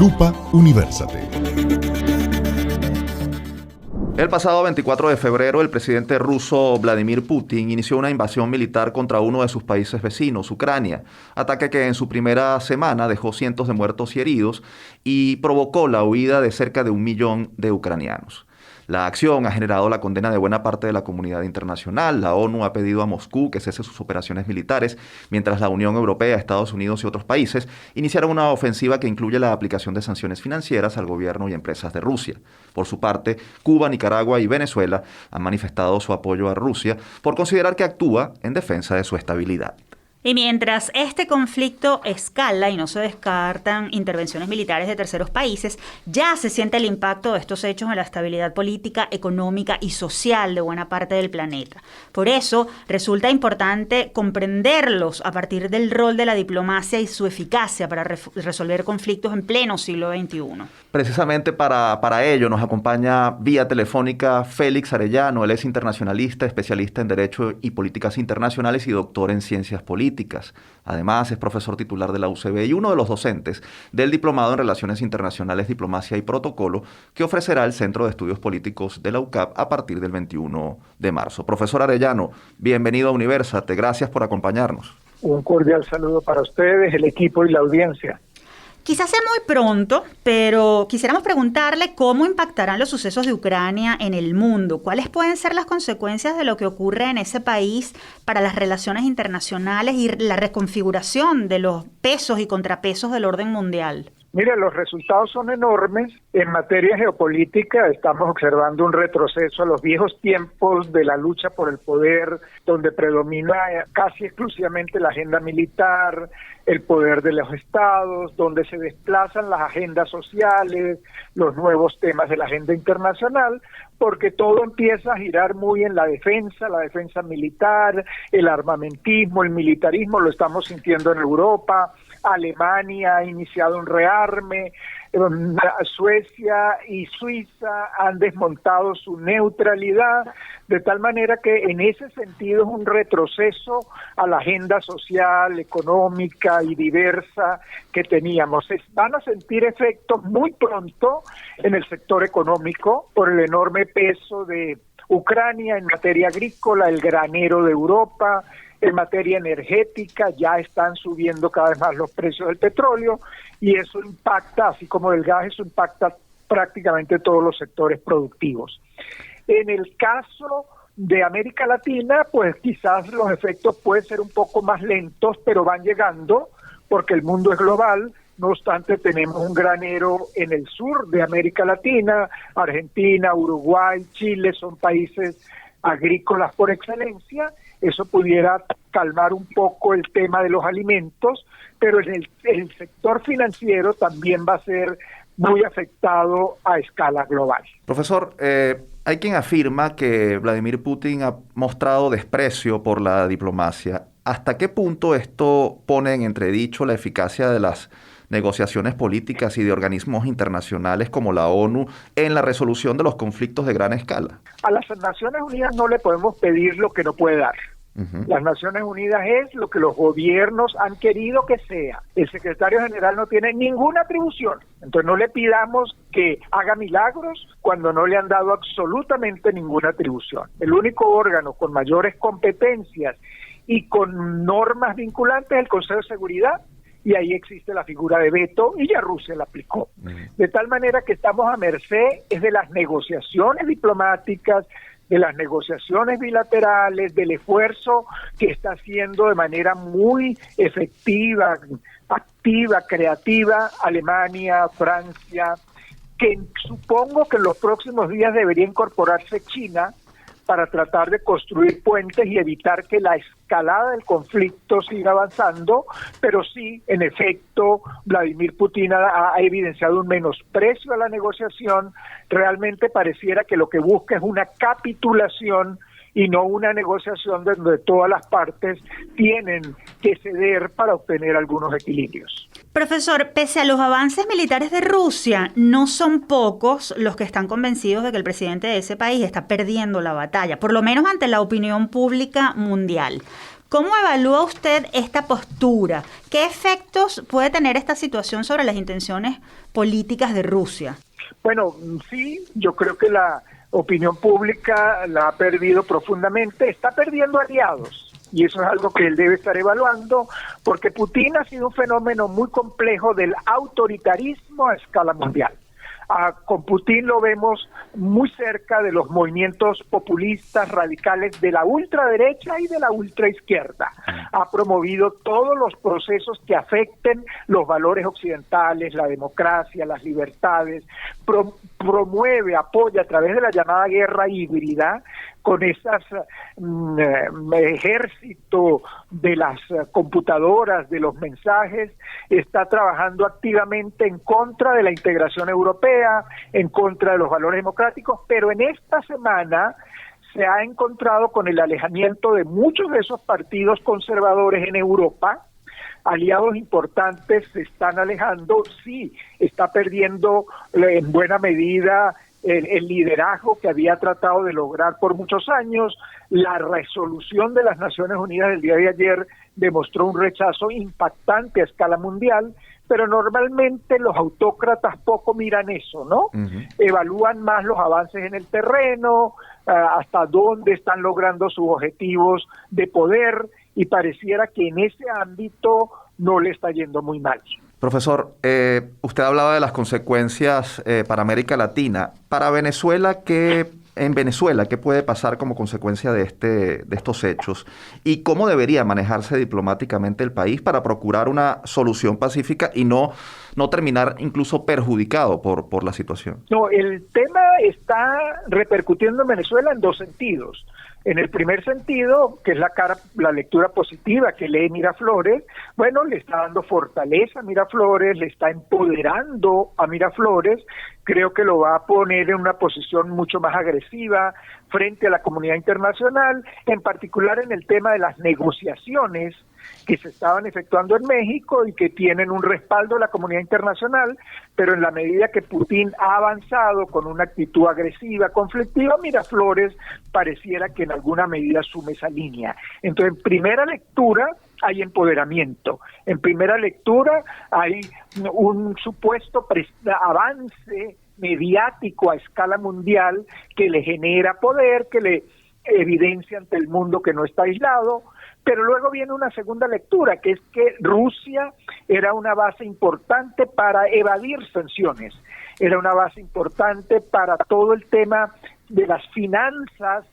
Lupa Universate. El pasado 24 de febrero, el presidente ruso Vladimir Putin inició una invasión militar contra uno de sus países vecinos, Ucrania, ataque que en su primera semana dejó cientos de muertos y heridos y provocó la huida de cerca de 1 millón de ucranianos. La acción ha generado la condena de buena parte de la comunidad internacional. La ONU ha pedido a Moscú que cese sus operaciones militares, mientras la Unión Europea, Estados Unidos y otros países iniciaron una ofensiva que incluye la aplicación de sanciones financieras al gobierno y empresas de Rusia. Por su parte, Cuba, Nicaragua y Venezuela han manifestado su apoyo a Rusia por considerar que actúa en defensa de su estabilidad. Y mientras este conflicto escala y no se descartan intervenciones militares de terceros países, ya se siente el impacto de estos hechos en la estabilidad política, económica y social de buena parte del planeta. Por eso, resulta importante comprenderlos a partir del rol de la diplomacia y su eficacia para resolver conflictos en pleno siglo XXI. Precisamente para ello nos acompaña vía telefónica Félix Arellano. Él es internacionalista, especialista en Derecho y Políticas Internacionales y doctor en Ciencias Políticas. Además, es profesor titular de la UCB y uno de los docentes del Diplomado en Relaciones Internacionales, Diplomacia y Protocolo que ofrecerá el Centro de Estudios Políticos de la UCAP a partir del 21 de marzo. Profesor Arellano, bienvenido a Universate. Gracias por acompañarnos. Un cordial saludo para ustedes, el equipo y la audiencia. Quizás sea muy pronto, pero quisiéramos preguntarle cómo impactarán los sucesos de Ucrania en el mundo. ¿Cuáles pueden ser las consecuencias de lo que ocurre en ese país para las relaciones internacionales y la reconfiguración de los pesos y contrapesos del orden mundial? Mire, los resultados son enormes. En materia geopolítica estamos observando un retroceso a los viejos tiempos de la lucha por el poder, donde predomina casi exclusivamente la agenda militar, el poder de los estados, donde se desplazan las agendas sociales, los nuevos temas de la agenda internacional, porque todo empieza a girar muy en la defensa militar, el armamentismo, el militarismo, lo estamos sintiendo en Europa. Alemania ha iniciado un rearme, Suecia y Suiza han desmontado su neutralidad, de tal manera que en ese sentido es un retroceso a la agenda social, económica y diversa que teníamos. Van a sentir efectos muy pronto en el sector económico por el enorme peso de Ucrania en materia agrícola, el granero de Europa. En materia energética ya están subiendo cada vez más los precios del petróleo y eso impacta, así como del gas, eso impacta prácticamente todos los sectores productivos. En el caso de América Latina, pues quizás los efectos pueden ser un poco más lentos, pero van llegando porque el mundo es global. No obstante, tenemos un granero en el sur de América Latina, Argentina, Uruguay, Chile, son países agrícolas por excelencia. Eso pudiera calmar un poco el tema de los alimentos, pero en el sector financiero también va a ser muy afectado a escala global. Profesor, hay quien afirma que Vladimir Putin ha mostrado desprecio por la diplomacia. ¿Hasta qué punto esto pone en entredicho la eficacia de las negociaciones políticas y de organismos internacionales como la ONU en la resolución de los conflictos de gran escala? A las Naciones Unidas no le podemos pedir lo que no puede dar. Las Naciones Unidas es lo que los gobiernos han querido que sea. El secretario general no tiene ninguna atribución. Entonces no le pidamos que haga milagros cuando no le han dado absolutamente ninguna atribución. El único órgano con mayores competencias y con normas vinculantes es el Consejo de Seguridad, y ahí existe la figura de veto y ya Rusia la aplicó. De tal manera que estamos a merced de las negociaciones diplomáticas, de las negociaciones bilaterales, del esfuerzo que está haciendo de manera muy efectiva, activa, creativa, Alemania, Francia, que supongo que en los próximos días debería incorporarse China para tratar de construir puentes y evitar que la escalada del conflicto siga avanzando, pero sí, en efecto, Vladimir Putin ha evidenciado un menosprecio a la negociación. Realmente pareciera que lo que busca es una capitulación y no una negociación donde todas las partes tienen que ceder para obtener algunos equilibrios. Profesor, pese a los avances militares de Rusia, no son pocos los que están convencidos de que el presidente de ese país está perdiendo la batalla, por lo menos ante la opinión pública mundial. ¿Cómo evalúa usted esta postura? ¿Qué efectos puede tener esta situación sobre las intenciones políticas de Rusia? Bueno, sí, yo creo que la opinión pública la ha perdido profundamente, está perdiendo aliados. Y eso es algo que él debe estar evaluando, porque Putin ha sido un fenómeno muy complejo del autoritarismo a escala mundial. Con Putin lo vemos muy cerca de los movimientos populistas radicales de la ultraderecha y de la ultraizquierda. Ha promovido todos los procesos que afecten los valores occidentales, la democracia, las libertades, promueve, apoya a través de la llamada guerra híbrida, con esas ejército de las computadoras, de los mensajes, está trabajando activamente en contra de la integración europea, en contra de los valores democráticos, pero en esta semana se ha encontrado con el alejamiento de muchos de esos partidos conservadores en Europa. Aliados importantes se están alejando, sí, está perdiendo en buena medida el liderazgo que había tratado de lograr por muchos años. La resolución de las Naciones Unidas del día de ayer demostró un rechazo impactante a escala mundial, pero normalmente los autócratas poco miran eso, ¿no? Evalúan más los avances en el terreno, hasta dónde están logrando sus objetivos de poder, y pareciera que en ese ámbito no le está yendo muy mal. Profesor, usted hablaba de las consecuencias para América Latina. Para Venezuela, ¿qué puede pasar como consecuencia de estos hechos? ¿Y cómo debería manejarse diplomáticamente el país para procurar una solución pacífica y no terminar incluso perjudicado por la situación? No, el tema está repercutiendo en Venezuela en dos sentidos. En el primer sentido, que es la lectura positiva que lee Miraflores, bueno, le está dando fortaleza a Miraflores, le está empoderando a Miraflores, creo que lo va a poner en una posición mucho más agresiva frente a la comunidad internacional, en particular en el tema de las negociaciones que se estaban efectuando en México y que tienen un respaldo de la comunidad internacional, pero en la medida que Putin ha avanzado con una actitud agresiva, conflictiva, Miraflores pareciera que en alguna medida asume esa línea. Entonces, en primera lectura hay empoderamiento, en primera lectura hay un supuesto avance mediático a escala mundial que le genera poder, que le evidencia ante el mundo que no está aislado. Pero luego viene una segunda lectura, que es que Rusia era una base importante para evadir sanciones, era una base importante para todo el tema de las finanzas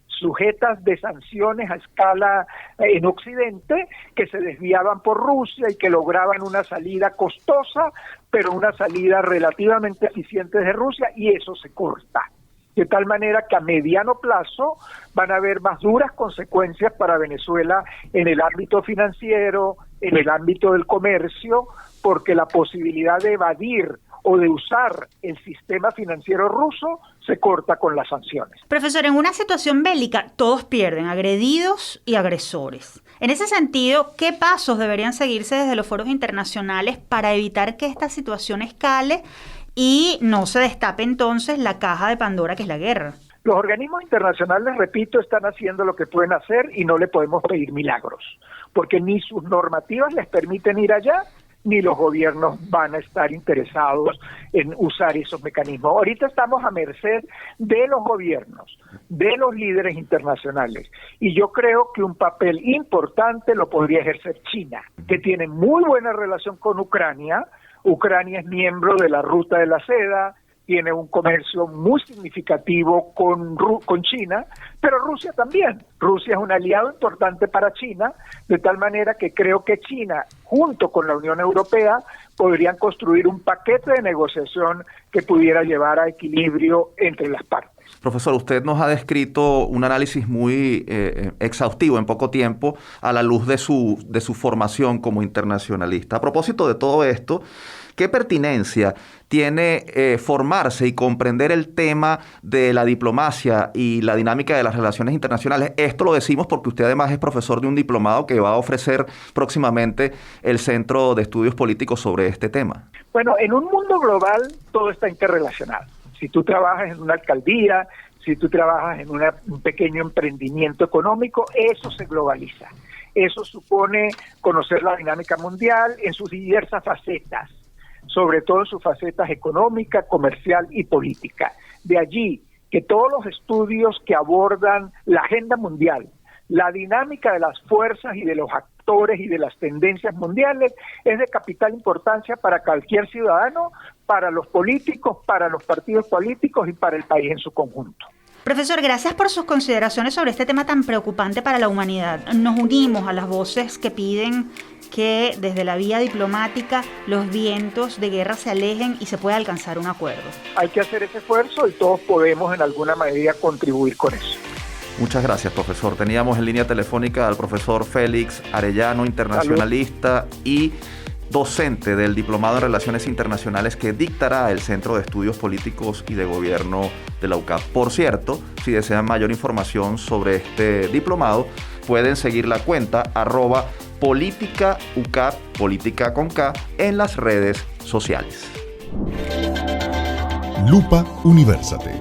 sujetas de sanciones a escala en Occidente, que se desviaban por Rusia y que lograban una salida costosa, pero una salida relativamente eficiente de Rusia, y eso se corta. De tal manera que a mediano plazo van a haber más duras consecuencias para Venezuela en el ámbito financiero, en el ámbito del comercio, porque la posibilidad de evadir o de usar el sistema financiero ruso se corta con las sanciones. Profesor, en una situación bélica todos pierden, agredidos y agresores. En ese sentido, ¿qué pasos deberían seguirse desde los foros internacionales para evitar que esta situación escale y no se destape entonces la caja de Pandora que es la guerra? Los organismos internacionales, repito, están haciendo lo que pueden hacer y no le podemos pedir milagros, porque ni sus normativas les permiten ir allá, ni los gobiernos van a estar interesados en usar esos mecanismos. Ahorita estamos a merced de los gobiernos, de los líderes internacionales, y yo creo que un papel importante lo podría ejercer China, que tiene muy buena relación con Ucrania. Ucrania es miembro de la Ruta de la Seda, tiene un comercio muy significativo con China, pero Rusia también. Rusia es un aliado importante para China, de tal manera que creo que China, junto con la Unión Europea, podrían construir un paquete de negociación que pudiera llevar a equilibrio entre las partes. Profesor, usted nos ha descrito un análisis muy exhaustivo en poco tiempo a la luz de su formación como internacionalista. A propósito de todo esto, ¿qué pertinencia tiene formarse y comprender el tema de la diplomacia y la dinámica de las relaciones internacionales? Esto lo decimos porque usted además es profesor de un diplomado que va a ofrecer próximamente el Centro de Estudios Políticos sobre este tema. Bueno, en un mundo global todo está interrelacionado. Si tú trabajas en una alcaldía, si tú trabajas en un pequeño emprendimiento económico, eso se globaliza. Eso supone conocer la dinámica mundial en sus diversas facetas, sobre todo en sus facetas económica, comercial y política. De allí que todos los estudios que abordan la agenda mundial, la dinámica de las fuerzas y de los actores y de las tendencias mundiales es de capital importancia para cualquier ciudadano, para los políticos, para los partidos políticos y para el país en su conjunto. Profesor, gracias por sus consideraciones sobre este tema tan preocupante para la humanidad. Nos unimos a las voces que piden que desde la vía diplomática los vientos de guerra se alejen y se pueda alcanzar un acuerdo. Hay que hacer ese esfuerzo y todos podemos en alguna medida contribuir con eso. Muchas gracias, profesor. Teníamos en línea telefónica al profesor Félix Arellano, internacionalista y docente del Diplomado en Relaciones Internacionales que dictará el Centro de Estudios Políticos y de Gobierno de la UCAP. Por cierto, si desean mayor información sobre este diplomado, pueden seguir la cuenta @PolíticaUCAP, política con K, en las redes sociales. Lupa Universate.